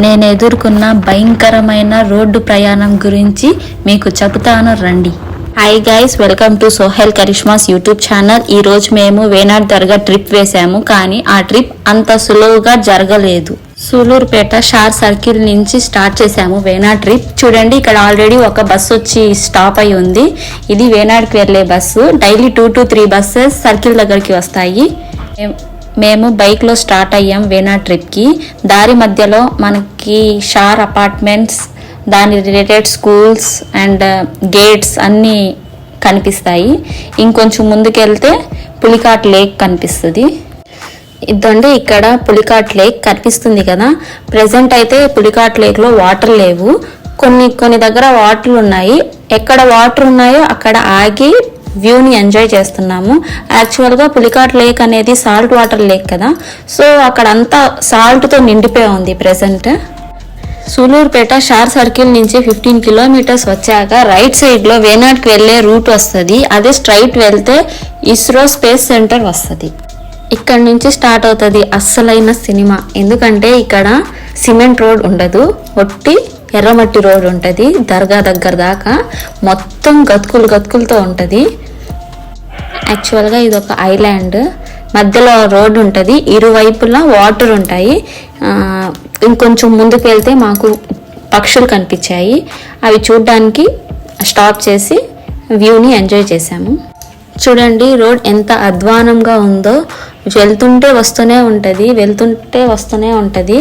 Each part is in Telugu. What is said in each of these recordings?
నేను ఎదుర్కొన్న భయంకరమైన రోడ్డు ప్రయాణం గురించి మీకు చెబుతాను రండి. Hi guys, welcome to Sohel Karishma's YouTube channel. ఈ రోజు మేము వేనాడ్ దర్గా ట్రిప్ వేసాము, కానీ ఆ ట్రిప్ అంత సులువుగా జరగలేదు. సూలూరుపేట షార్ సర్కిల్ నుంచి స్టార్ట్ చేసాము వేనాడ్ ట్రిప్. చూడండి, ఇక్కడ ఆల్రెడీ ఒక బస్సు వచ్చి స్టాప్ అయి ఉంది. ఇది వేనాడ్కి వెళ్లే bus. Daily 2 to 3 buses circle దగ్గరికి వస్తాయి. మేము బైక్లో స్టార్ట్ అయ్యాం వేనాడ్ ట్రిప్కి. దారి మధ్యలో మనకి షార్ అపార్ట్మెంట్స్, దాని రిలేటెడ్ స్కూల్స్ అండ్ గేట్స్ అన్నీ కనిపిస్తాయి. ఇంకొంచెం ముందుకెళ్తే పులికాట్ లేక్ కనిపిస్తుంది. ఇదండి, ఇక్కడ పులికాట్ లేక్ కనిపిస్తుంది కదా. ప్రెసెంట్ అయితే పులికాట్ లేక్లో వాటర్ లేవు. కొన్ని దగ్గర వాటర్ ఉన్నాయి. ఎక్కడ వాటర్ ఉన్నాయో అక్కడ ఆగి వ్యూని ఎంజాయ్ చేస్తున్నాము. యాక్చువల్గా పులికాట్ లేక్ అనేది సాల్ట్ వాటర్ లేక్ కదా, సో అక్కడ అంతా సాల్ట్తో నిండిపోయి ఉంది ప్రెసెంట్. సూలూరుపేట షార్ సర్కిల్ నుంచి 15 కిలోమీటర్స్ వచ్చాక రైట్ సైడ్లో వేనాడ్కి వెళ్ళే రూట్ వస్తుంది. అదే స్ట్రైట్ వెళ్తే ఇస్రో స్పేస్ సెంటర్ వస్తుంది. ఇక్కడ నుంచి స్టార్ట్ అవుతుంది అస్సలైన సినిమా. ఎందుకంటే ఇక్కడ సిమెంట్ రోడ్ ఉండదు, ఒట్టి ఎర్రమట్టి రోడ్ ఉంటుంది. దర్గా దగ్గర దాకా మొత్తం గతుకులతో ఉంటుంది. యాక్చువల్గా ఇది ఒక ఐలాండ్, మధ్యలో రోడ్ ఉంటుంది, ఇరువైపులా వాటర్ ఉంటాయి. ఇంకొంచెం ముందుకు వెళ్తే మాకు పక్షులు కనిపించాయి. అవి చూడడానికి స్టాప్ చేసి వ్యూని ఎంజాయ్ చేసాము. చూడండి, రోడ్ ఎంత అధ్వానంగా ఉందో. వెళ్తుంటే వస్తూనే ఉంటుంది.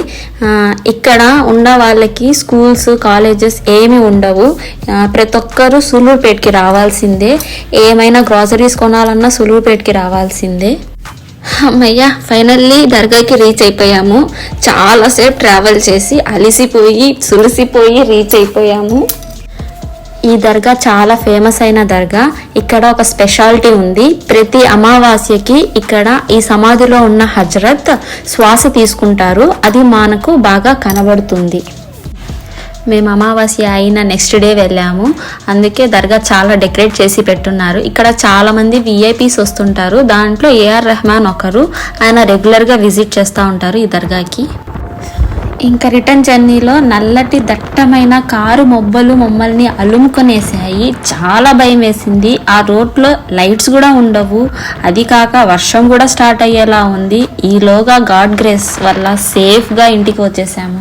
ఇక్కడ ఉన్న వాళ్ళకి స్కూల్స్, కాలేజెస్ ఏమి ఉండవు. ప్రతి ఒక్కరూ సూలూరుపేటకి రావాల్సిందే. ఏమైనా గ్రాసరీస్ కొనాలన్నా సూలూరుపేటకి రావాల్సిందే. అమ్మయ్య, ఫైనల్లీ దర్గాకి రీచ్ అయిపోయాము. చాలాసేపు ట్రావెల్ చేసి అలిసిపోయి సులిసిపోయి రీచ్ అయిపోయాము. ఈ దర్గా చాలా ఫేమస్ అయిన దర్గా. ఇక్కడ ఒక స్పెషాలిటీ ఉంది. ప్రతి అమావాస్యకి ఇక్కడ ఈ సమాధిలో ఉన్న హజరత్ శ్వాస తీసుకుంటారు. అది మనకు బాగా కనబడుతుంది. మేము అమావాస్య అయిన నెక్స్ట్ డే వెళ్ళాము. అందుకే దర్గా చాలా డెకరేట్ చేసి పెట్టున్నారు. ఇక్కడ చాలా మంది విఐపీస్ వస్తుంటారు. దాంట్లో ఏఆర్ రెహమాన్ ఒకరు. ఆయన రెగ్యులర్గా విజిట్ చేస్తూ ఉంటారు ఈ దర్గాకి. ఇంకా రిటర్న్ జర్నీలో నల్లటి దట్టమైన కారు మొబ్బలు మమ్మల్ని అలుముకొనేసాయి. చాలా భయం వేసింది. ఆ రోడ్లో లైట్స్ కూడా ఉండవు. అది కాక వర్షం కూడా స్టార్ట్ అయ్యేలా ఉంది. ఈలోగా గాడ్ గ్రేస్ వల్ల సేఫ్గా ఇంటికి వచ్చేసాము.